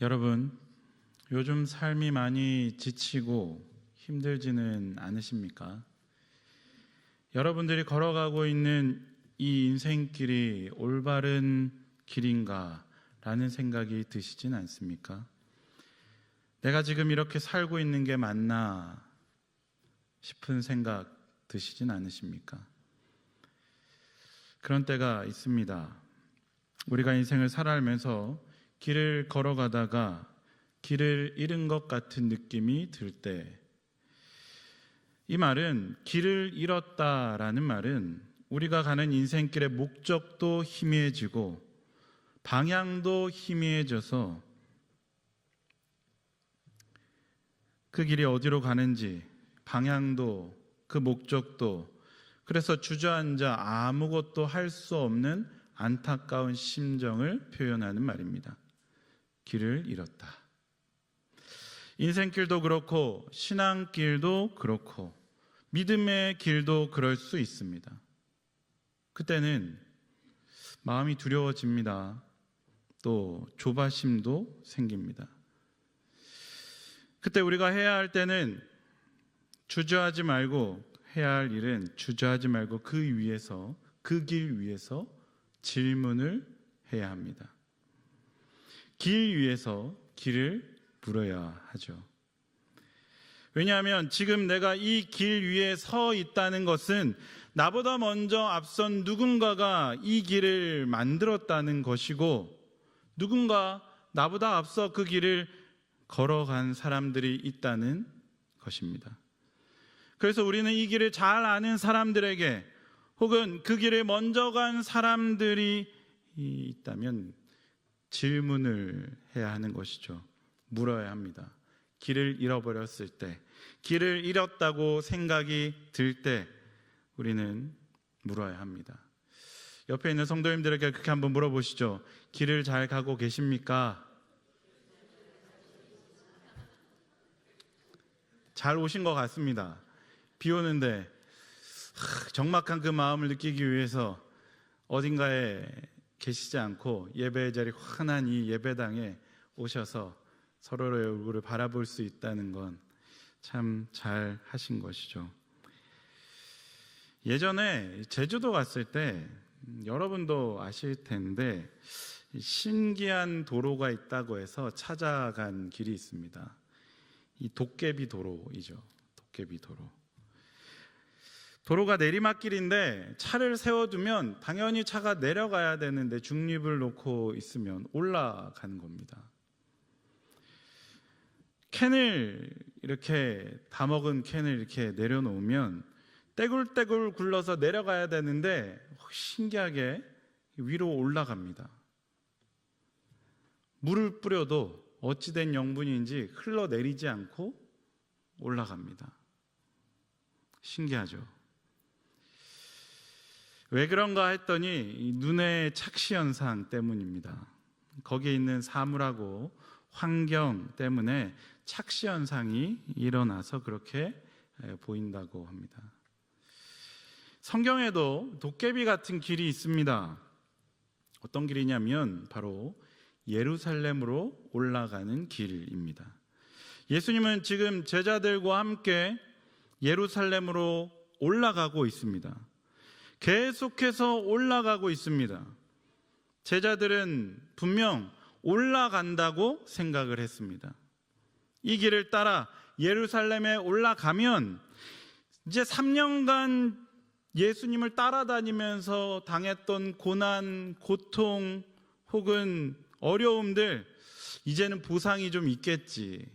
여러분, 요즘 삶이 많이 지치고 힘들지는 않으십니까? 여러분들이 걸어가고 있는 이 인생길이 올바른 길인가? 라는 생각이 드시진 않습니까? 내가 지금 이렇게 살고 있는 게 맞나? 싶은 생각 드시진 않으십니까? 그런 때가 있습니다. 우리가 인생을 살아가면서 길을 걸어가다가 길을 잃은 것 같은 느낌이 들 때, 이 말은 길을 잃었다라는 말은 우리가 가는 인생길의 목적도 희미해지고 방향도 희미해져서 그 길이 어디로 가는지 방향도 그 목적도, 그래서 주저앉아 아무것도 할 수 없는 안타까운 심정을 표현하는 말입니다. 길을 잃었다. 인생길도 그렇고 신앙길도 그렇고 믿음의 길도 그럴 수 있습니다. 그때는 마음이 두려워집니다. 또 조바심도 생깁니다. 그때 우리가 해야 할 때는 주저하지 말고, 해야 할 일은 주저하지 말고 그 위에서, 그 길 위에서 질문을 해야 합니다. 길 위에서 길을 물어야 하죠. 왜냐하면 지금 내가 이 길 위에 서 있다는 것은 나보다 먼저 앞선 누군가가 이 길을 만들었다는 것이고, 누군가 나보다 앞서 그 길을 걸어간 사람들이 있다는 것입니다. 그래서 우리는 이 길을 잘 아는 사람들에게, 혹은 그 길을 먼저 간 사람들이 있다면 질문을 해야 하는 것이죠. 물어야 합니다. 길을 잃어버렸을 때, 길을 잃었다고 생각이 들 때 우리는 물어야 합니다. 옆에 있는 성도님들에게 그렇게 한번 물어보시죠. 길을 잘 가고 계십니까? 잘 오신 것 같습니다. 비 오는데 적막한 그 마음을 느끼기 위해서 어딘가에 계시지 않고 예배의 자리 환한 이 예배당에 오셔서 서로의 얼굴을 바라볼 수 있다는 건 참 잘 하신 것이죠. 예전에 제주도 갔을 때 여러분도 아실 텐데 신기한 도로가 있다고 해서 찾아간 길이 있습니다. 이 도깨비 도로이죠. 도깨비 도로. 도로가 내리막길인데 차를 세워두면 당연히 차가 내려가야 되는데 중립을 놓고 있으면 올라가는 겁니다. 캔을 이렇게 다 먹은 캔을 이렇게 내려놓으면 떼굴떼굴 굴러서 내려가야 되는데 신기하게 위로 올라갑니다. 물을 뿌려도 어찌된 영분인지 흘러내리지 않고 올라갑니다. 신기하죠? 왜 그런가 했더니 눈의 착시 현상 때문입니다. 거기에 있는 사물하고 환경 때문에 착시 현상이 일어나서 그렇게 보인다고 합니다. 성경에도 도깨비 같은 길이 있습니다. 어떤 길이냐면 바로 예루살렘으로 올라가는 길입니다. 예수님은 지금 제자들과 함께 예루살렘으로 올라가고 있습니다. 계속해서 올라가고 있습니다. 제자들은 분명 올라간다고 생각을 했습니다. 이 길을 따라 예루살렘에 올라가면 이제 3년간 예수님을 따라다니면서 당했던 고난, 고통 혹은 어려움들, 이제는 보상이 좀 있겠지.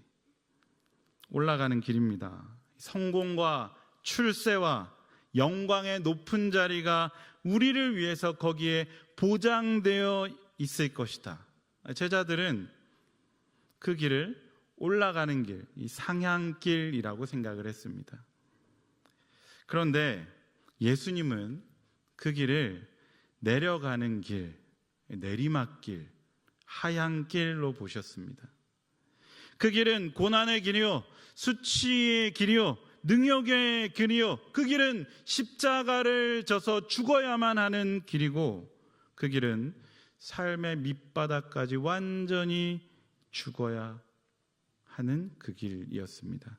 올라가는 길입니다. 성공과 출세와 영광의 높은 자리가 우리를 위해서 거기에 보장되어 있을 것이다. 제자들은 그 길을 올라가는 길, 이 상향길이라고 생각을 했습니다. 그런데 예수님은 그 길을 내려가는 길, 내리막길, 하향길로 보셨습니다. 그 길은 고난의 길이요, 수치의 길이요, 능력의 길이요, 그 길은 십자가를 져서 죽어야만 하는 길이고, 그 길은 삶의 밑바닥까지 완전히 죽어야 하는 그 길이었습니다.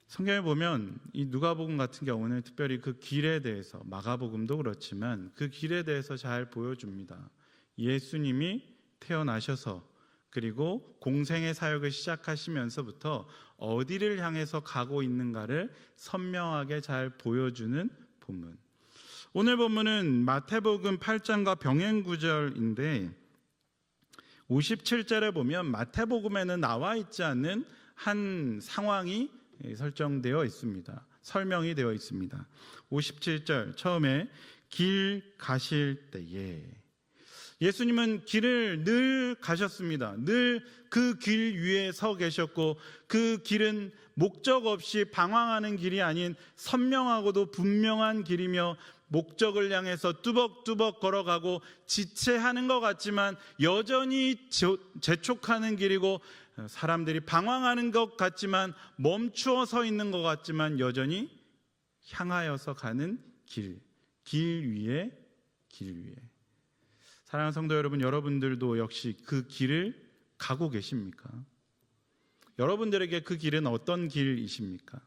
성경에 보면 이 누가복음 같은 경우는 특별히 그 길에 대해서, 마가복음도 그렇지만 그 길에 대해서 잘 보여줍니다. 예수님이 태어나셔서 그리고 공생의 사역을 시작하시면서부터 어디를 향해서 가고 있는가를 선명하게 잘 보여주는 본문. 오늘 본문은 마태복음 8장과 병행 구절인데 57절에 보면 마태복음에는 나와 있지 않는 한 상황이 설정되어 있습니다. 설명이 되어 있습니다. 57절 처음에 길 가실 때에, 예수님은 길을 늘 가셨습니다. 늘 그 길 위에 서 계셨고 그 길은 목적 없이 방황하는 길이 아닌 선명하고도 분명한 길이며 목적을 향해서 뚜벅뚜벅 걸어가고 지체하는 것 같지만 여전히 재촉하는 길이고, 사람들이 방황하는 것 같지만 멈추어 서 있는 것 같지만 여전히 향하여서 가는 길 위에. 사랑하는 성도 여러분, 여러분들도 역시 그 길을 가고 계십니까? 여러분들에게 그 길은 어떤 길이십니까?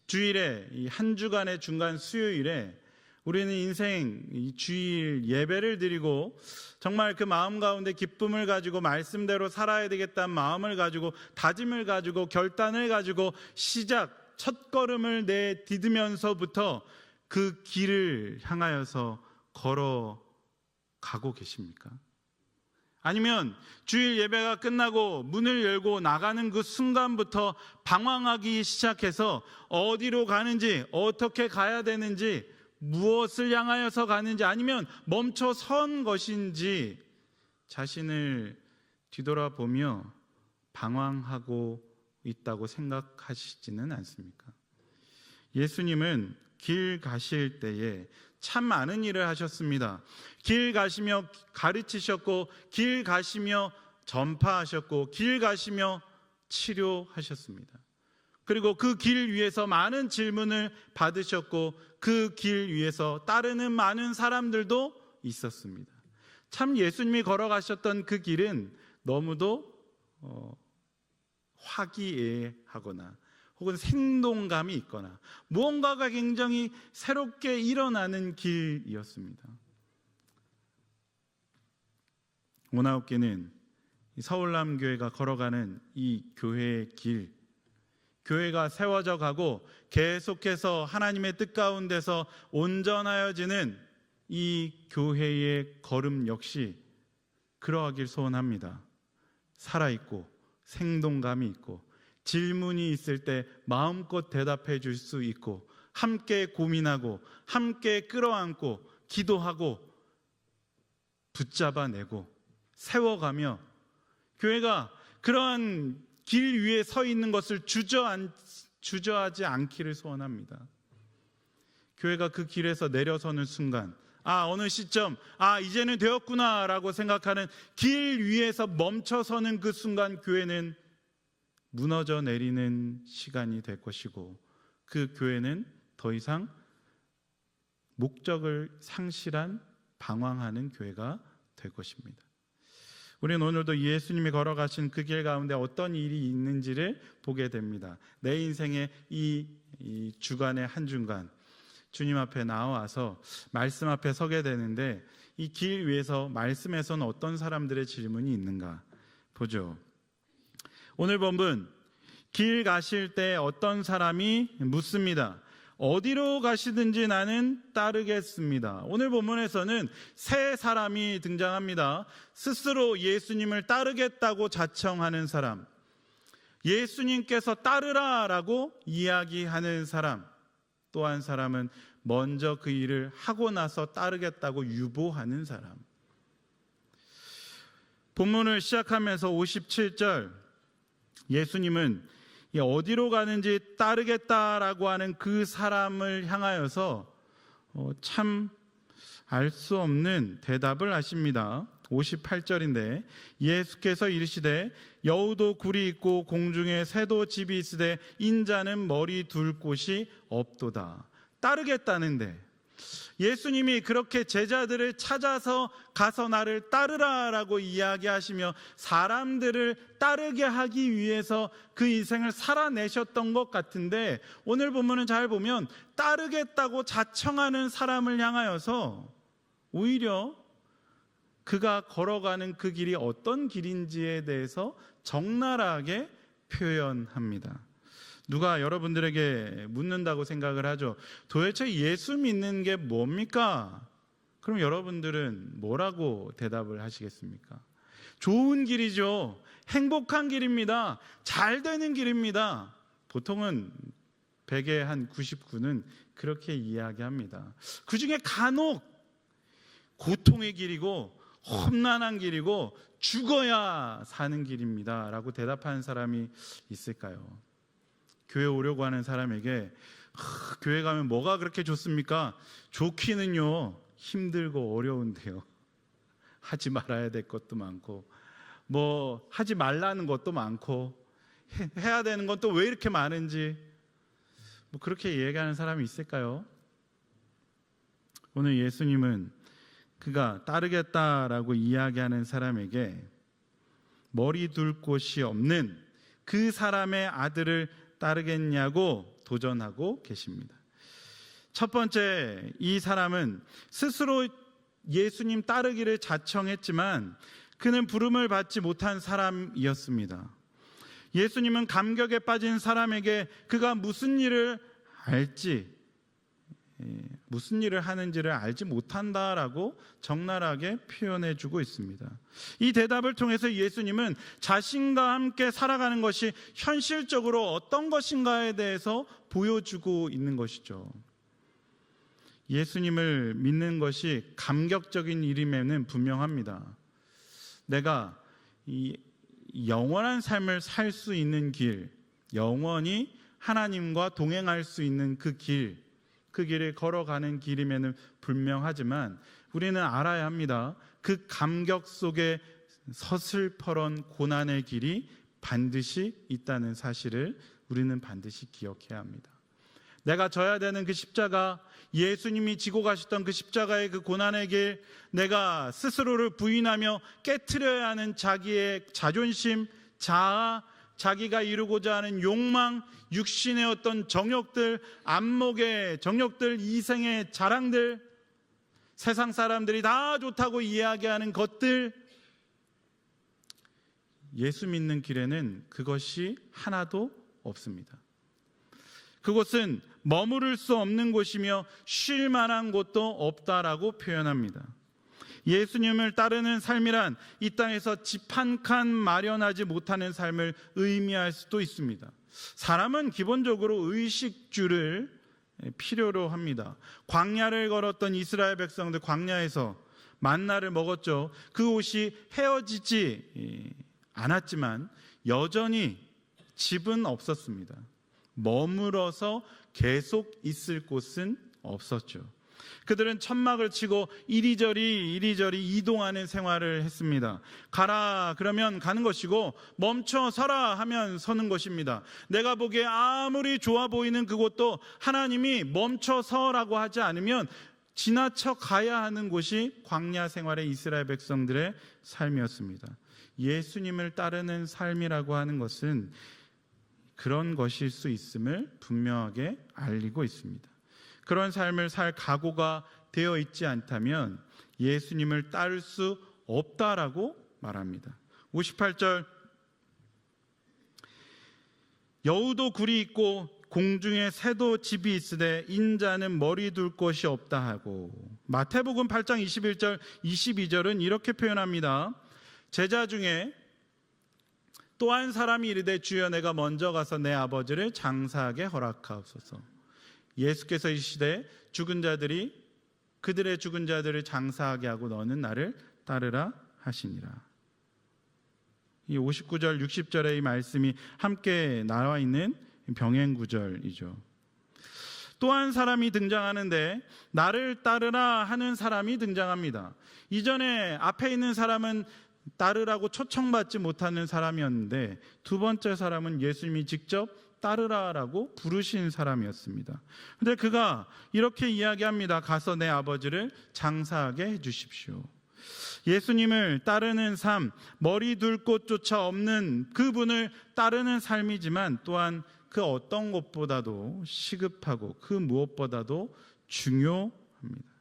주일에, 이 한 주간의 중간 수요일에 우리는 인생 이 주일 예배를 드리고 정말 그 마음 가운데 기쁨을 가지고 말씀대로 살아야 되겠다는 마음을 가지고 다짐을 가지고 결단을 가지고 첫 걸음을 내디디면서부터 그 길을 향하여서 걸어가고 계십니까? 아니면 주일 예배가 끝나고 문을 열고 나가는 그 순간부터 방황하기 시작해서 어디로 가는지, 어떻게 가야 되는지, 무엇을 향하여서 가는지, 아니면 멈춰 선 것인지 자신을 뒤돌아보며 방황하고 있다고 생각하시지는 않습니까? 예수님은 길 가실 때에 참 많은 일을 하셨습니다. 길 가시며 가르치셨고, 길 가시며 전파하셨고, 길 가시며 치료하셨습니다. 그리고 그 길 위에서 많은 질문을 받으셨고 그 길 위에서 따르는 많은 사람들도 있었습니다. 참 예수님이 걸어가셨던 그 길은 너무도 화기애애하거나 혹은 생동감이 있거나 무언가가 굉장히 새롭게 일어나는 길이었습니다. 오나웃기는 서울남교회가 걸어가는 이 교회의 길, 교회가 세워져 가고 계속해서 하나님의 뜻 가운데서 온전하여지는 이 교회의 걸음 역시 그러하길 소원합니다. 살아있고 생동감이 있고 질문이 있을 때 마음껏 대답해 줄 수 있고 함께 고민하고 함께 끌어안고 기도하고 붙잡아내고 세워가며 교회가 그러한 길 위에 서 있는 것을 주저하지 않기를 소원합니다. 교회가 그 길에서 내려서는 순간 어느 시점 이제는 되었구나 라고 생각하는 길 위에서 멈춰서는 그 순간 교회는 무너져 내리는 시간이 될 것이고 그 교회는 더 이상 목적을 상실한 방황하는 교회가 될 것입니다. 우리는 오늘도 예수님이 걸어가신 그 길 가운데 어떤 일이 있는지를 보게 됩니다. 내 인생의 이 주간의 한 중간 주님 앞에 나와서 말씀 앞에 서게 되는데 이 길 위에서 말씀에서는 어떤 사람들의 질문이 있는가 보죠. 오늘 본문 길 가실 때 어떤 사람이 묻습니다. 어디로 가시든지 나는 따르겠습니다. 오늘 본문에서는 세 사람이 등장합니다. 스스로 예수님을 따르겠다고 자청하는 사람, 예수님께서 따르라라고 이야기하는 사람, 또 한 사람은 먼저 그 일을 하고 나서 따르겠다고 유보하는 사람. 본문을 시작하면서 57절 예수님은 어디로 가는지 따르겠다라고 하는 그 사람을 향하여서 참 알 수 없는 대답을 하십니다. 58절인데 예수께서 이르시되 여우도 굴이 있고 공중에 새도 집이 있으되 인자는 머리 둘 곳이 없도다. 따르겠다는데 예수님이 그렇게 제자들을 찾아서 가서 나를 따르라라고 이야기하시며 사람들을 따르게 하기 위해서 그 인생을 살아내셨던 것 같은데, 오늘 본문은 잘 보면 따르겠다고 자청하는 사람을 향하여서 오히려 그가 걸어가는 그 길이 어떤 길인지에 대해서 적나라하게 표현합니다. 누가 여러분들에게 묻는다고 생각을 하죠. 도대체 예수 믿는 게 뭡니까? 그럼 여러분들은 뭐라고 대답을 하시겠습니까? 좋은 길이죠. 행복한 길입니다. 잘 되는 길입니다. 보통은 100의 한 99는 그렇게 이야기합니다. 그 중에 간혹 고통의 길이고 험난한 길이고 죽어야 사는 길입니다 라고 대답하는 사람이 있을까요? 교회 오려고 하는 사람에게 교회 가면 뭐가 그렇게 좋습니까? 좋기는요 힘들고 어려운데요, 하지 말아야 될 것도 많고 뭐 하지 말라는 것도 많고 해야 되는 건 또 왜 이렇게 많은지, 뭐 그렇게 얘기하는 사람이 있을까요? 오늘 예수님은 그가 따르겠다라고 이야기하는 사람에게 머리 둘 곳이 없는 그 사람의 아들을 따르겠냐고 도전하고 계십니다. 첫 번째, 이 사람은 스스로 예수님 따르기를 자청했지만 그는 부름을 받지 못한 사람이었습니다. 예수님은 감격에 빠진 사람에게 그가 무슨 일을 하는지를 알지 못한다라고 적나라하게 표현해 주고 있습니다. 이 대답을 통해서 예수님은 자신과 함께 살아가는 것이 현실적으로 어떤 것인가에 대해서 보여주고 있는 것이죠. 예수님을 믿는 것이 감격적인 일임에는 분명합니다. 내가 이 영원한 삶을 살 수 있는 길, 영원히 하나님과 동행할 수 있는 그 길을 걸어가는 길임에는 분명하지만 우리는 알아야 합니다. 그 감격 속에 서슬퍼런 고난의 길이 반드시 있다는 사실을 우리는 반드시 기억해야 합니다. 내가 져야 되는 그 십자가, 예수님이 지고 가셨던 그 십자가의 그 고난의 길, 내가 스스로를 부인하며 깨트려야 하는 자기의 자존심, 자아, 자기가 이루고자 하는 욕망, 육신의 어떤 정욕들, 안목의 정욕들, 이생의 자랑들, 세상 사람들이 다 좋다고 이야기하는 것들, 예수 믿는 길에는 그것이 하나도 없습니다. 그곳은 머무를 수 없는 곳이며 쉴 만한 곳도 없다라고 표현합니다. 예수님을 따르는 삶이란 이 땅에서 집 한 칸 마련하지 못하는 삶을 의미할 수도 있습니다. 사람은 기본적으로 의식주를 필요로 합니다. 광야를 걸었던 이스라엘 백성들, 광야에서 만나를 먹었죠. 그 옷이 헤어지지 않았지만 여전히 집은 없었습니다. 머물어서 계속 있을 곳은 없었죠. 그들은 천막을 치고 이리저리 이동하는 생활을 했습니다. 가라 그러면 가는 것이고 멈춰 서라 하면 서는 것입니다. 내가 보기에 아무리 좋아 보이는 그곳도 하나님이 멈춰 서라고 하지 않으면 지나쳐 가야 하는 곳이 광야 생활의 이스라엘 백성들의 삶이었습니다. 예수님을 따르는 삶이라고 하는 것은 그런 것일 수 있음을 분명하게 알리고 있습니다. 그런 삶을 살 각오가 되어 있지 않다면 예수님을 따를 수 없다라고 말합니다. 58절, 여우도 굴이 있고 공중에 새도 집이 있으되 인자는 머리 둘 곳이 없다 하고, 마태복음 8장 21절 22절은 이렇게 표현합니다. 제자 중에 또 한 사람이 이르되 주여 내가 먼저 가서 내 아버지를 장사하게 허락하옵소서. 예수께서 이르시되 그들의 죽은 자들을 장사하게 하고 너는 나를 따르라 하시니라. 이 59절 60절의 이 말씀이 함께 나와 있는 병행 구절이죠. 또 한 사람이 등장하는데 나를 따르라 하는 사람이 등장합니다. 이전에 앞에 있는 사람은 따르라고 초청받지 못하는 사람이었는데 두 번째 사람은 예수님이 직접 따르라라고 부르신 사람이었습니다. 근데 그가 이렇게 이야기합니다. 가서 내 아버지를 장사하게 해주십시오. 예수님을 따르는 삶, 머리 둘 곳조차 없는 그분을 따르는 삶이지만 또한 그 어떤 것보다도 시급하고 그 무엇보다도 중요합니다.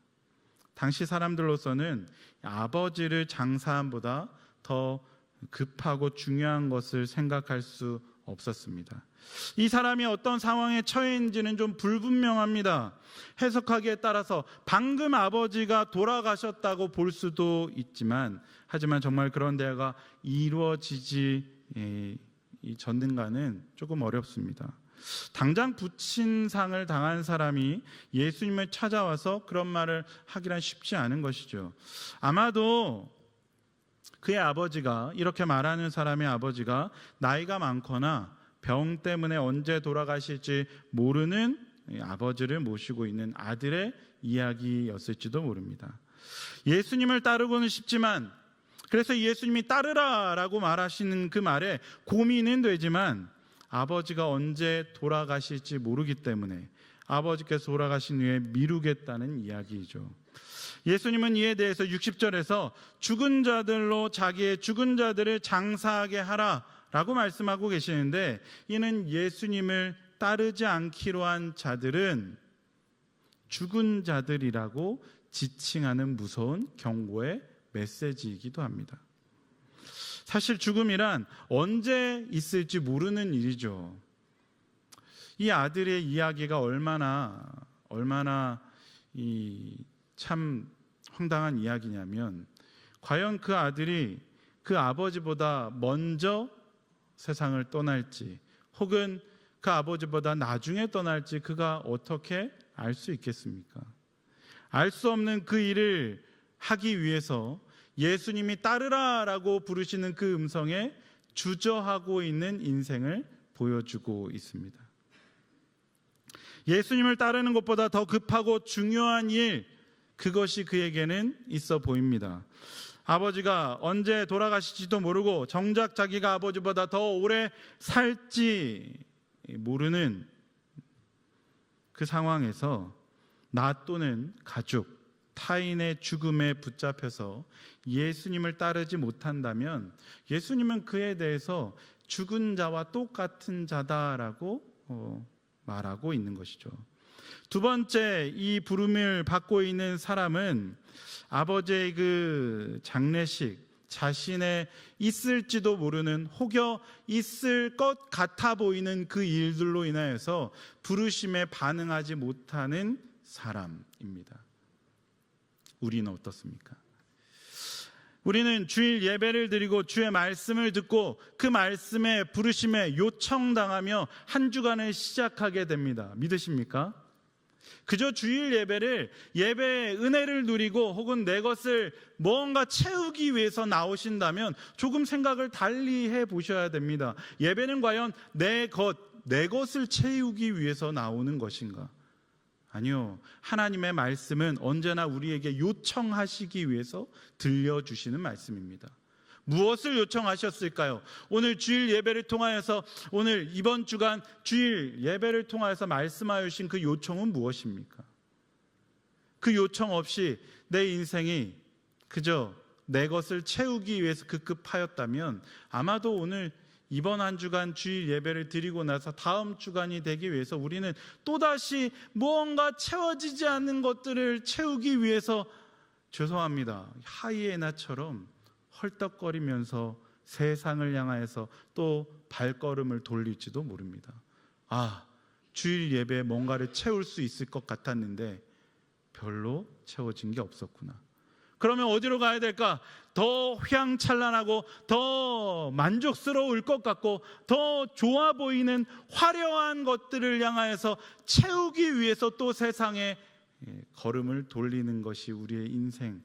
당시 사람들로서는 아버지를 장사함보다 더 급하고 중요한 것을 생각할 수 없었습니다. 이 사람이 어떤 상황에 처해있는지는 좀 불분명합니다. 해석하기에 따라서 방금 아버지가 돌아가셨다고 볼 수도 있지만, 하지만 정말 그런 대화가 이루어지지 전는가는 조금 어렵습니다. 당장 부친상을 당한 사람이 예수님을 찾아와서 그런 말을 하기란 쉽지 않은 것이죠. 아마도 그의 아버지가, 이렇게 말하는 사람의 아버지가 나이가 많거나 병 때문에 언제 돌아가실지 모르는 아버지를 모시고 있는 아들의 이야기였을지도 모릅니다. 예수님을 따르고는 싶지만, 그래서 예수님이 따르라라고 말하시는 그 말에 고민은 되지만 아버지가 언제 돌아가실지 모르기 때문에 아버지께서 돌아가신 후에 미루겠다는 이야기이죠. 예수님은 이에 대해서 60절에서 죽은 자들로 자기의 죽은 자들을 장사하게 하라라고 말씀하고 계시는데, 이는 예수님을 따르지 않기로 한 자들은 죽은 자들이라고 지칭하는 무서운 경고의 메시지이기도 합니다. 사실 죽음이란 언제 있을지 모르는 일이죠. 이 아들의 이야기가 얼마나 참 황당한 이야기냐면, 과연 그 아들이 그 아버지보다 먼저 세상을 떠날지, 혹은 그 아버지보다 나중에 떠날지 그가 어떻게 알 수 있겠습니까? 알 수 없는 그 일을 하기 위해서 예수님이 따르라라고 부르시는 그 음성에 주저하고 있는 인생을 보여주고 있습니다. 예수님을 따르는 것보다 더 급하고 중요한 일, 그것이 그에게는 있어 보입니다. 아버지가 언제 돌아가실지도 모르고 정작 자기가 아버지보다 더 오래 살지 모르는 그 상황에서 나 또는 가족, 타인의 죽음에 붙잡혀서 예수님을 따르지 못한다면 예수님은 그에 대해서 죽은 자와 똑같은 자다라고 말하고 있는 것이죠. 두 번째, 이 부름을 받고 있는 사람은 아버지의 그 장례식, 자신의 있을지도 모르는, 혹여 있을 것 같아 보이는 그 일들로 인하여서 부르심에 반응하지 못하는 사람입니다. 우리는 어떻습니까? 우리는 주일 예배를 드리고 주의 말씀을 듣고 그 말씀에 부르심에 요청당하며 한 주간을 시작하게 됩니다. 믿으십니까? 그저 주일 예배를, 예배의 은혜를 누리고 혹은 내 것을 뭔가 채우기 위해서 나오신다면 조금 생각을 달리 해보셔야 됩니다. 예배는 과연 내 것을 채우기 위해서 나오는 것인가? 아니요, 하나님의 말씀은 언제나 우리에게 요청하시기 위해서 들려주시는 말씀입니다. 무엇을 요청하셨을까요? 오늘 주일 예배를 통하여서, 오늘 이번 주간 주일 예배를 통하여서 말씀하여 주신 그 요청은 무엇입니까? 그 요청 없이 내 인생이 그저 내 것을 채우기 위해서 급급하였다면 아마도 오늘 이번 한 주간 주일 예배를 드리고 나서 다음 주간이 되기 위해서 우리는 또다시 무언가 채워지지 않는 것들을 채우기 위해서, 죄송합니다, 하이에나처럼 헐떡거리면서 세상을 향하여서 또 발걸음을 돌릴지도 모릅니다. 주일 예배에 뭔가를 채울 수 있을 것 같았는데 별로 채워진 게 없었구나. 그러면 어디로 가야 될까? 더 휘황찬란하고 더 만족스러울 것 같고 더 좋아 보이는 화려한 것들을 향하여서 채우기 위해서 또 세상에 걸음을 돌리는 것이 우리의 인생.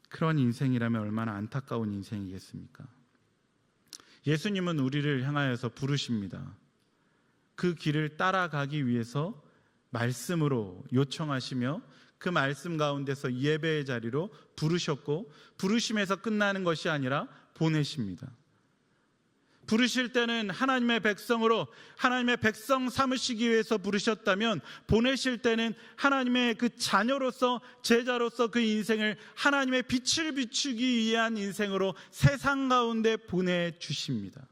그런 인생이라면 얼마나 안타까운 인생이겠습니까? 예수님은 우리를 향하여서 부르십니다. 그 길을 따라가기 위해서 말씀으로 요청하시며 그 말씀 가운데서 예배의 자리로 부르셨고, 부르심에서 끝나는 것이 아니라 보내십니다. 부르실 때는 하나님의 백성으로 하나님의 백성 삼으시기 위해서 부르셨다면, 보내실 때는 하나님의 그 자녀로서, 제자로서 그 인생을 하나님의 빛을 비추기 위한 인생으로 세상 가운데 보내주십니다.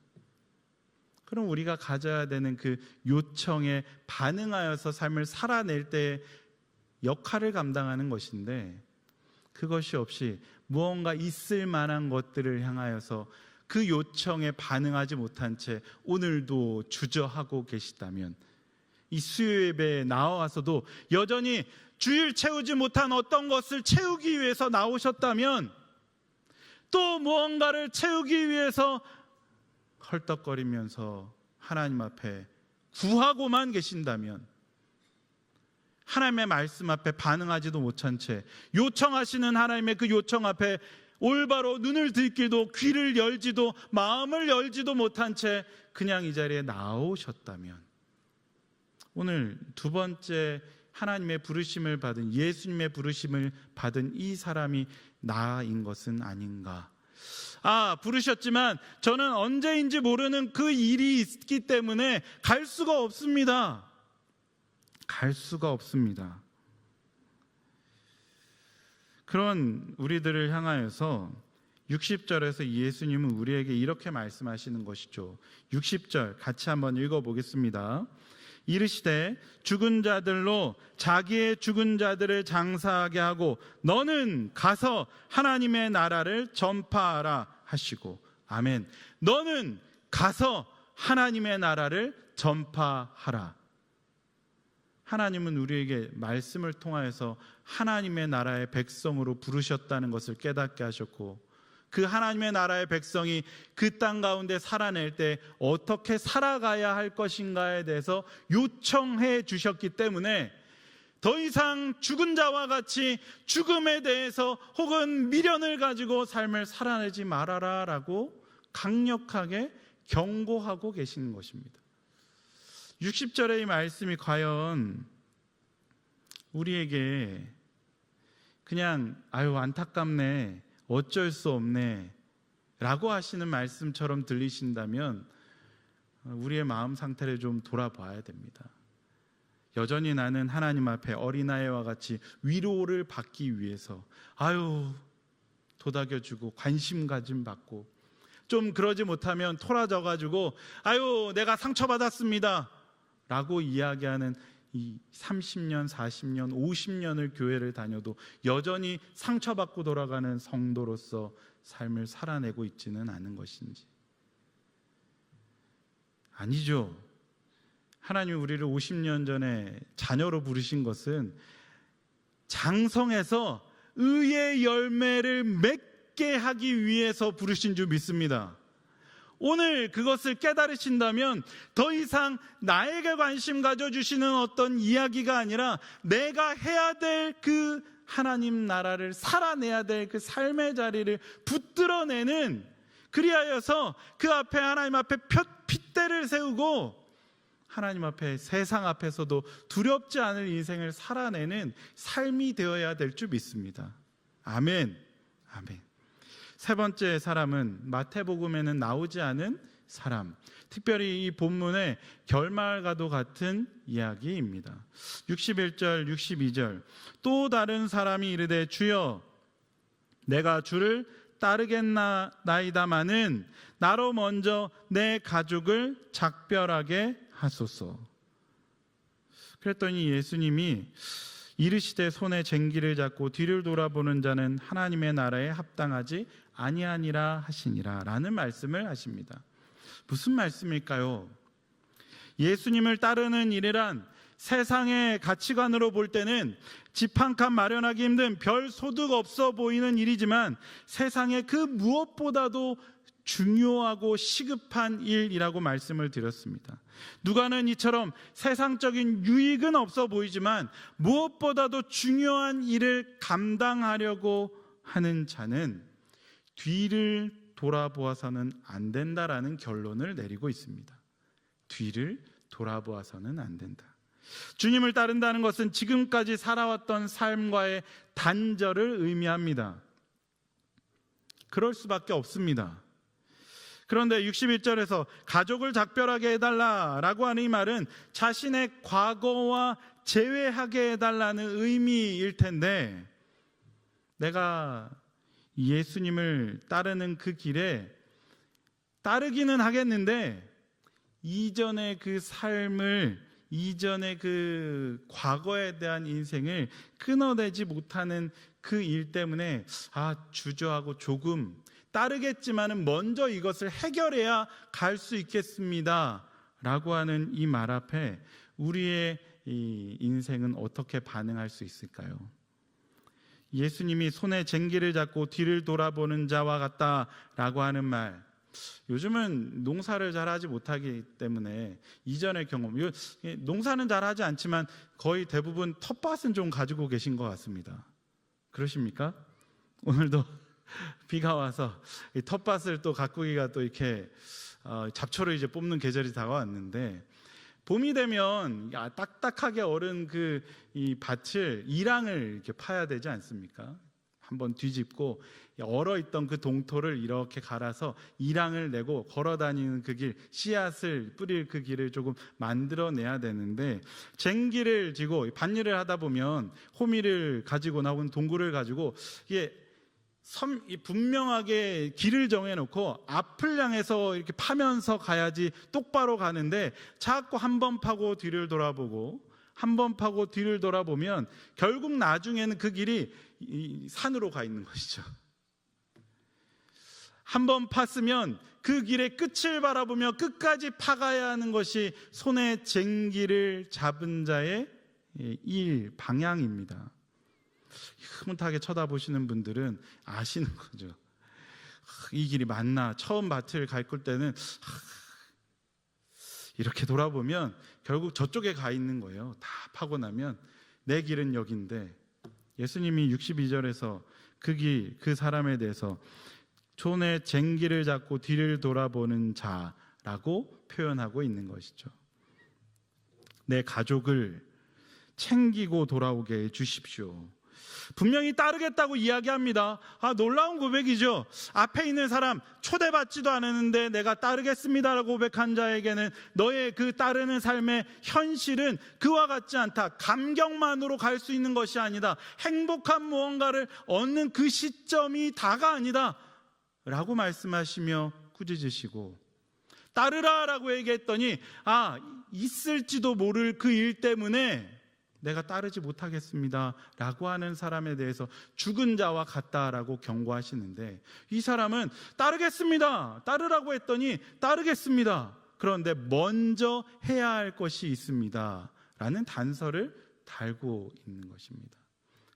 그럼 우리가 가져야 되는 그 요청에 반응하여서 삶을 살아낼 때 역할을 감당하는 것인데, 그것이 없이 무언가 있을 만한 것들을 향하여서 그 요청에 반응하지 못한 채 오늘도 주저하고 계시다면, 이 수요 예배에 나와서도 여전히 주일 채우지 못한 어떤 것을 채우기 위해서 나오셨다면, 또 무언가를 채우기 위해서 헐떡거리면서 하나님 앞에 구하고만 계신다면, 하나님의 말씀 앞에 반응하지도 못한 채 요청하시는 하나님의 그 요청 앞에 올바로 눈을 들기도, 귀를 열지도, 마음을 열지도 못한 채 그냥 이 자리에 나오셨다면, 오늘 두 번째 하나님의 부르심을 받은, 예수님의 부르심을 받은 이 사람이 나인 것은 아닌가. 부르셨지만 저는 언제인지 모르는 그 일이 있기 때문에 갈 수가 없습니다. 갈 수가 없습니다. 그런 우리들을 향하여서 60절에서 예수님은 우리에게 이렇게 말씀하시는 것이죠. 60절 같이 한번 읽어보겠습니다. 이르시되 죽은 자들로 자기의 죽은 자들을 장사하게 하고 너는 가서 하나님의 나라를 전파하라 하시고. 아멘. 너는 가서 하나님의 나라를 전파하라. 하나님은 우리에게 말씀을 통하여서 하나님의 나라의 백성으로 부르셨다는 것을 깨닫게 하셨고, 그 하나님의 나라의 백성이 그 땅 가운데 살아낼 때 어떻게 살아가야 할 것인가에 대해서 요청해 주셨기 때문에, 더 이상 죽은 자와 같이 죽음에 대해서 혹은 미련을 가지고 삶을 살아내지 말아라 라고 강력하게 경고하고 계시는 것입니다. 60절의 이 말씀이 과연 우리에게 그냥 안타깝네, 어쩔 수 없네 라고 하시는 말씀처럼 들리신다면 우리의 마음 상태를 좀 돌아봐야 됩니다. 여전히 나는 하나님 앞에 어린아이와 같이 위로를 받기 위해서 도닥여주고 관심 가짐 받고, 좀 그러지 못하면 토라져가지고 내가 상처받았습니다 라고 이야기하는 이 30년, 40년, 50년을 교회를 다녀도 여전히 상처받고 돌아가는 성도로서 삶을 살아내고 있지는 않은 것인지. 아니죠. 하나님이 우리를 50년 전에 자녀로 부르신 것은 장성해서 의의 열매를 맺게 하기 위해서 부르신 줄 믿습니다. 오늘 그것을 깨달으신다면 더 이상 나에게 관심 가져주시는 어떤 이야기가 아니라 내가 해야 될 그 하나님 나라를 살아내야 될 그 삶의 자리를 붙들어내는, 그리하여서 그 앞에 하나님 앞에 핏대를 세우고 하나님 앞에, 세상 앞에서도 두렵지 않을 인생을 살아내는 삶이 되어야 될 줄 믿습니다. 아멘. 아멘. 세 번째 사람은 마태복음에는 나오지 않은 사람, 특별히 이 본문의 결말과도 같은 이야기입니다. 61절, 62절. 또 다른 사람이 이르되 주여 내가 주를 따르겠나이다마는 나로 먼저 내 가족을 작별하게 하소서. 그랬더니 예수님이 이르시되 손에 쟁기를 잡고 뒤를 돌아보는 자는 하나님의 나라에 합당하지 아니하니라 하시니라 라는 말씀을 하십니다. 무슨 말씀일까요? 예수님을 따르는 일이란 세상의 가치관으로 볼 때는 집 한 칸 마련하기 힘든 별 소득 없어 보이는 일이지만 세상의 그 무엇보다도 중요하고 시급한 일이라고 말씀을 드렸습니다. 누가는 이처럼 세상적인 유익은 없어 보이지만 무엇보다도 중요한 일을 감당하려고 하는 자는 뒤를 돌아보아서는 안 된다라는 결론을 내리고 있습니다. 뒤를 돌아보아서는 안 된다. 주님을 따른다는 것은 지금까지 살아왔던 삶과의 단절을 의미합니다. 그럴 수밖에 없습니다. 그런데 61절에서 가족을 작별하게 해달라라고 하는 이 말은 자신의 과거와 제외하게 해달라는 의미일 텐데, 내가 예수님을 따르는 그 길에 따르기는 하겠는데 이전의 그 삶을, 이전의 그 과거에 대한 인생을 끊어내지 못하는 그 일 때문에 주저하고 조금 따르겠지만은 먼저 이것을 해결해야 갈 수 있겠습니다 라고 하는 이 말 앞에 우리의 이 인생은 어떻게 반응할 수 있을까요? 예수님이 손에 쟁기를 잡고 뒤를 돌아보는 자와 같다라고 하는 말, 요즘은 농사를 잘 하지 못하기 때문에 이전의 경험, 농사는 잘 하지 않지만 거의 대부분 텃밭은 좀 가지고 계신 것 같습니다. 그러십니까? 오늘도 비가 와서 이 텃밭을 또 가꾸기가 또 이렇게 잡초를 이제 뽑는 계절이 다가왔는데, 봄이 되면 딱딱하게 얼은 이 밭을 이랑을 이렇게 파야 되지 않습니까? 한번 뒤집고 얼어있던 그 동토를 이렇게 갈아서 이랑을 내고 걸어다니는 그 길, 씨앗을 뿌릴 그 길을 조금 만들어내야 되는데, 쟁기를 쥐고 밭일을 하다 보면 호미를 가지고 나온 동굴을 가지고 이게 분명하게 길을 정해놓고 앞을 향해서 이렇게 파면서 가야지 똑바로 가는데, 자꾸 한 번 파고 뒤를 돌아보고 한 번 파고 뒤를 돌아보면 결국 나중에는 그 길이 산으로 가 있는 것이죠. 한 번 팠으면 그 길의 끝을 바라보며 끝까지 파가야 하는 것이 손에 쟁기를 잡은 자의 일, 방향입니다. 흐뭇하게 쳐다보시는 분들은 아시는 거죠. 이 길이 맞나? 처음 밭을 가꿀 때는 이렇게 돌아보면 결국 저쪽에 가 있는 거예요. 다 파고 나면 내 길은 여기인데, 예수님이 62절에서 그 사람에 대해서 손에 쟁기를 잡고 뒤를 돌아보는 자라고 표현하고 있는 것이죠. 내 가족을 챙기고 돌아오게 해 주십시오. 분명히 따르겠다고 이야기합니다. 놀라운 고백이죠. 앞에 있는 사람 초대받지도 않았는데 내가 따르겠습니다라고 고백한 자에게는 너의 그 따르는 삶의 현실은 그와 같지 않다. 감격만으로 갈 수 있는 것이 아니다. 행복한 무언가를 얻는 그 시점이 다가 아니다 라고 말씀하시며 꾸짖으시고, 따르라라고 얘기했더니 있을지도 모를 그 일 때문에 내가 따르지 못하겠습니다 라고 하는 사람에 대해서 죽은 자와 같다라고 경고하시는데, 이 사람은 따르겠습니다, 따르라고 했더니 따르겠습니다, 그런데 먼저 해야 할 것이 있습니다 라는 단서를 달고 있는 것입니다.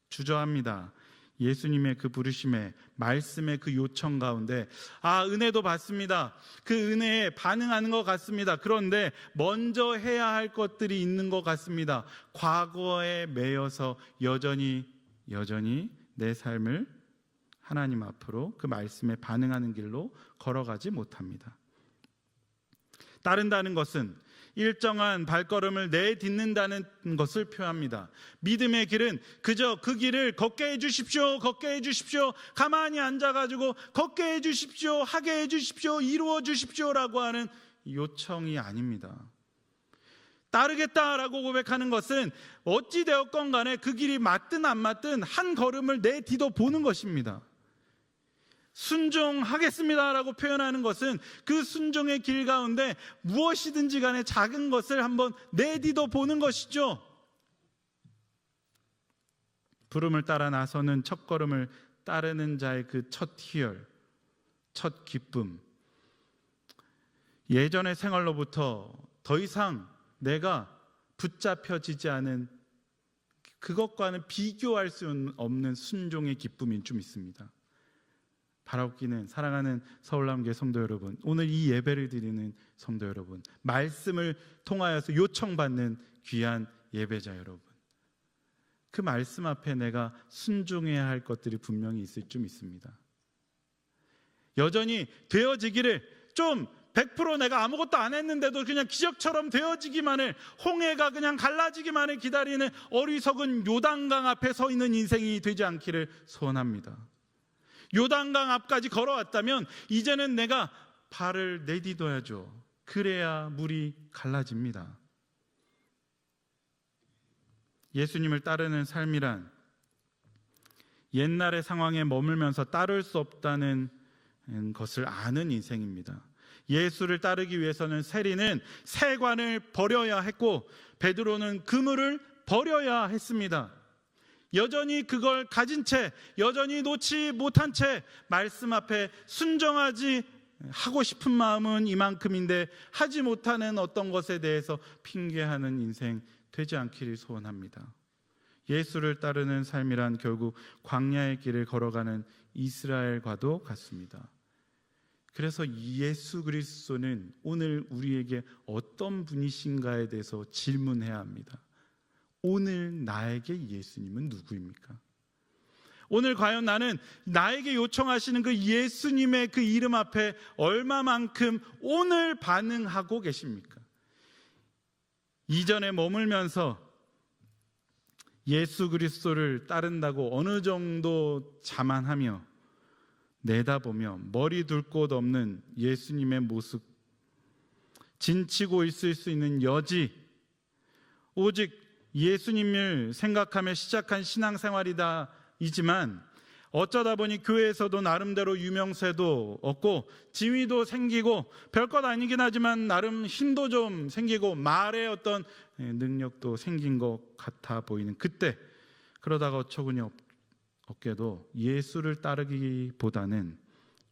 주저합니다. 예수님의 그 부르심에, 말씀의 그 요청 가운데 은혜도 받습니다. 그 은혜에 반응하는 것 같습니다. 그런데 먼저 해야 할 것들이 있는 것 같습니다. 과거에 매여서 여전히 내 삶을 하나님 앞으로 그 말씀에 반응하는 길로 걸어가지 못합니다. 따른다는 것은 일정한 발걸음을 내딛는다는 것을 표합니다. 믿음의 길은 그저 그 길을 걷게 해주십시오, 걷게 해주십시오, 가만히 앉아가지고 걷게 해주십시오, 하게 해주십시오, 이루어 주십시오라고 하는 요청이 아닙니다. 따르겠다라고 고백하는 것은 어찌 되었건 간에 그 길이 맞든 안 맞든 한 걸음을 내디뎌 보는 것입니다. 순종하겠습니다라고 표현하는 것은 그 순종의 길 가운데 무엇이든지 간에 작은 것을 한번 내디뎌 보는 것이죠. 부름을 따라 나서는 첫걸음을 따르는 자의 그 첫 희열, 첫 기쁨, 예전의 생활로부터 더 이상 내가 붙잡혀지지 않은 그것과는 비교할 수 없는 순종의 기쁨이 좀 있습니다. 바라옵기는 사랑하는 서울남교회 성도 여러분, 오늘 이 예배를 드리는 성도 여러분, 말씀을 통하여서 요청받는 귀한 예배자 여러분, 그 말씀 앞에 내가 순종해야 할 것들이 분명히 있을 좀 있습니다. 여전히 되어지기를, 좀 100% 내가 아무것도 안 했는데도 그냥 기적처럼 되어지기만을, 홍해가 그냥 갈라지기만을 기다리는 어리석은 요단강 앞에 서 있는 인생이 되지 않기를 소원합니다. 요단강 앞까지 걸어왔다면 이제는 내가 발을 내딛어야죠. 그래야 물이 갈라집니다. 예수님을 따르는 삶이란 옛날의 상황에 머물면서 따를 수 없다는 것을 아는 인생입니다. 예수를 따르기 위해서는 세리는 세관을 버려야 했고 베드로는 그물을 버려야 했습니다. 여전히 그걸 가진 채, 여전히 놓지 못한 채 말씀 앞에 순종하지 하고 싶은 마음은 이만큼인데 하지 못하는 어떤 것에 대해서 핑계하는 인생 되지 않기를 소원합니다. 예수를 따르는 삶이란 결국 광야의 길을 걸어가는 이스라엘과도 같습니다. 그래서 예수 그리스도는 오늘 우리에게 어떤 분이신가에 대해서 질문해야 합니다. 오늘 나에게 예수님은 누구입니까? 오늘 과연 나는 나에게 요청하시는 그 예수님의 그 이름 앞에 얼마만큼 오늘 반응하고 계십니까? 이전에 머물면서 예수 그리스도를 따른다고 어느 정도 자만하며 내다보며 머리 둘 곳 없는 예수님의 모습, 진치고 있을 수 있는 여지, 오직 예수님을 생각하며 시작한 신앙생활이다 이지만 어쩌다 보니 교회에서도 나름대로 유명세도 얻고 지위도 생기고 별것 아니긴 하지만 나름 힘도 좀 생기고 말의 어떤 능력도 생긴 것 같아 보이는 그때, 그러다가 어처구니 없게도 예수를 따르기보다는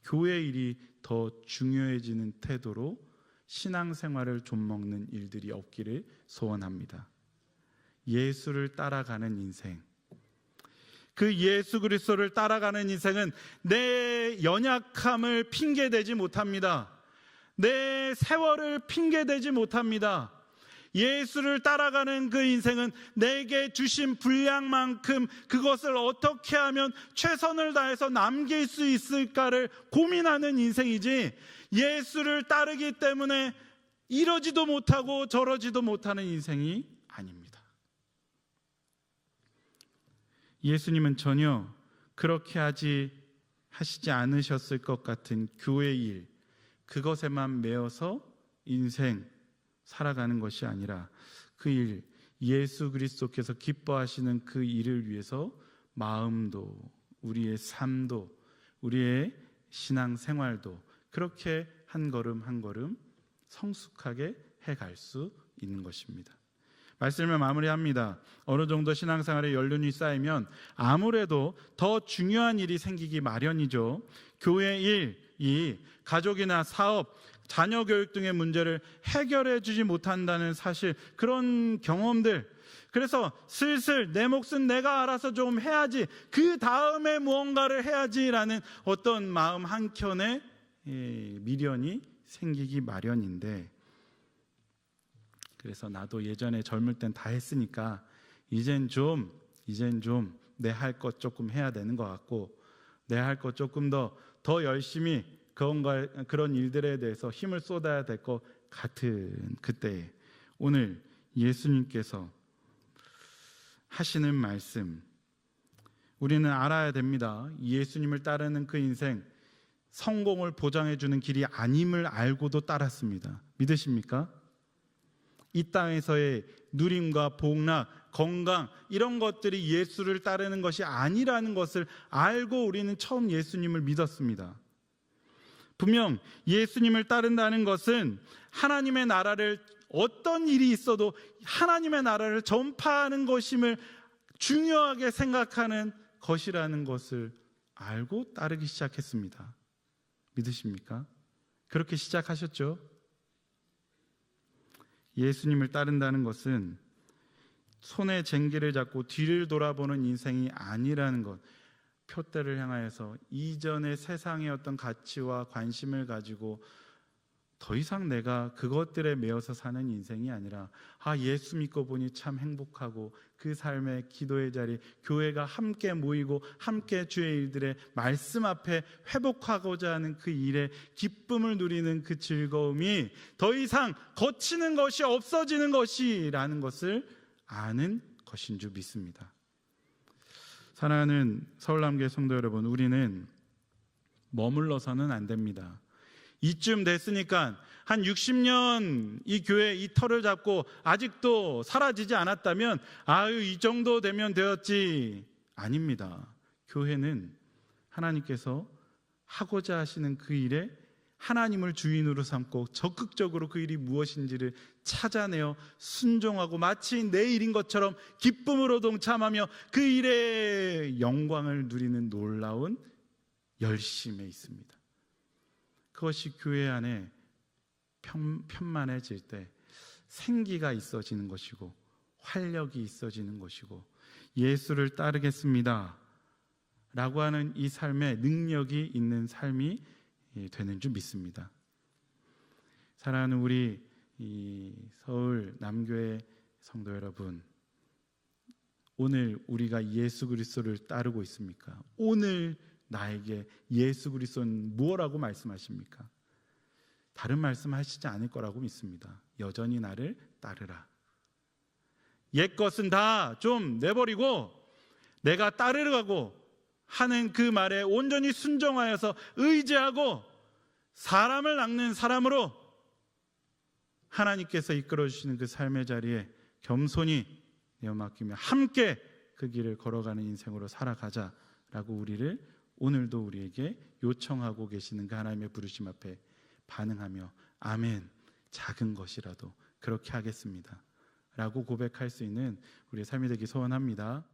교회 일이 더 중요해지는 태도로 신앙생활을 좀먹는 일들이 없기를 소원합니다. 예수를 따라가는 인생, 그 예수 그리스도를 따라가는 인생은 내 연약함을 핑계대지 못합니다. 내 세월을 핑계대지 못합니다. 예수를 따라가는 그 인생은 내게 주신 분량만큼 그것을 어떻게 하면 최선을 다해서 남길 수 있을까를 고민하는 인생이지, 예수를 따르기 때문에 이러지도 못하고 저러지도 못하는 인생이 아닙니다. 예수님은 전혀 그렇게 하시지 않으셨을 것 같은 교회 일, 그것에만 매여서 인생 살아가는 것이 아니라 그 일, 예수 그리스도께서 기뻐하시는 그 일을 위해서 마음도, 우리의 삶도, 우리의 신앙생활도 그렇게 한 걸음 한 걸음 성숙하게 해갈 수 있는 것입니다. 말씀을 마무리합니다. 어느 정도 신앙생활에 연륜이 쌓이면 아무래도 더 중요한 일이 생기기 마련이죠. 교회 일이 가족이나 사업, 자녀 교육 등의 문제를 해결해 주지 못한다는 사실, 그런 경험들, 그래서 슬슬 내 몫은 내가 알아서 좀 해야지, 그 다음에 무언가를 해야지라는 어떤 마음 한켠에 미련이 생기기 마련인데, 그래서 나도 예전에 젊을 땐 다 했으니까 이젠 좀 내 할 것 조금 해야 되는 것 같고, 내 할 것 조금 더 열심히 그런 일들에 대해서 힘을 쏟아야 될 것 같은 그때에 오늘 예수님께서 하시는 말씀, 우리는 알아야 됩니다. 예수님을 따르는 그 인생 성공을 보장해 주는 길이 아님을 알고도 따랐습니다. 믿으십니까? 이 땅에서의 누림과 복락, 건강, 이런 것들이 예수를 따르는 것이 아니라는 것을 알고 우리는 처음 예수님을 믿었습니다. 분명 예수님을 따른다는 것은 하나님의 나라를, 어떤 일이 있어도 하나님의 나라를 전파하는 것임을 중요하게 생각하는 것이라는 것을 알고 따르기 시작했습니다. 믿으십니까? 그렇게 시작하셨죠? 예수님을 따른다는 것은 손에 쟁기를 잡고 뒤를 돌아보는 인생이 아니라는 것, 표대를 향하여서 이전의 세상의 어떤 가치와 관심을 가지고 더 이상 내가 그것들에 매여서 사는 인생이 아니라, 예수 믿고 보니 참 행복하고 그 삶의 기도의 자리, 교회가 함께 모이고 함께 주의 일들의 말씀 앞에 회복하고자 하는 그 일에 기쁨을 누리는 그 즐거움이 더 이상 거치는 것이 없어지는 것이라는 것을 아는 것인 줄 믿습니다. 사랑하는 서울남교회 성도 여러분, 우리는 머물러서는 안 됩니다. 이쯤 됐으니까 한 60년 이 교회 이 터를 잡고 아직도 사라지지 않았다면 아유 이 정도 되면 되었지. 아닙니다. 교회는 하나님께서 하고자 하시는 그 일에 하나님을 주인으로 삼고 적극적으로 그 일이 무엇인지를 찾아내어 순종하고 마치 내 일인 것처럼 기쁨으로 동참하며 그 일의 영광을 누리는 놀라운 열심에 있습니다. 그것이 교회 안에 편만해질 때 생기가 있어지는 것이고 활력이 있어지는 것이고 예수를 따르겠습니다 라고 하는 이 삶에 능력이 있는 삶이 되는 줄 믿습니다. 사랑하는 우리 이 서울 남교회 성도 여러분, 오늘 우리가 예수 그리스도를 따르고 있습니까? 오늘 나에게 예수 그리스도는 무엇라고 말씀하십니까? 다른 말씀하시지 않을 거라고 믿습니다. 여전히 나를 따르라. 옛 것은 다 좀 내버리고 내가 따르라고 하는 그 말에 온전히 순종하여서 의지하고 사람을 낚는 사람으로 하나님께서 이끌어 주시는 그 삶의 자리에 겸손히 내어 맡기며 함께 그 길을 걸어가는 인생으로 살아가자라고 우리를 오늘도 우리에게 요청하고 계시는 그 하나님의 부르심 앞에 반응하며 아멘, 작은 것이라도 그렇게 하겠습니다 라고 고백할 수 있는 우리의 삶이 되기 소원합니다.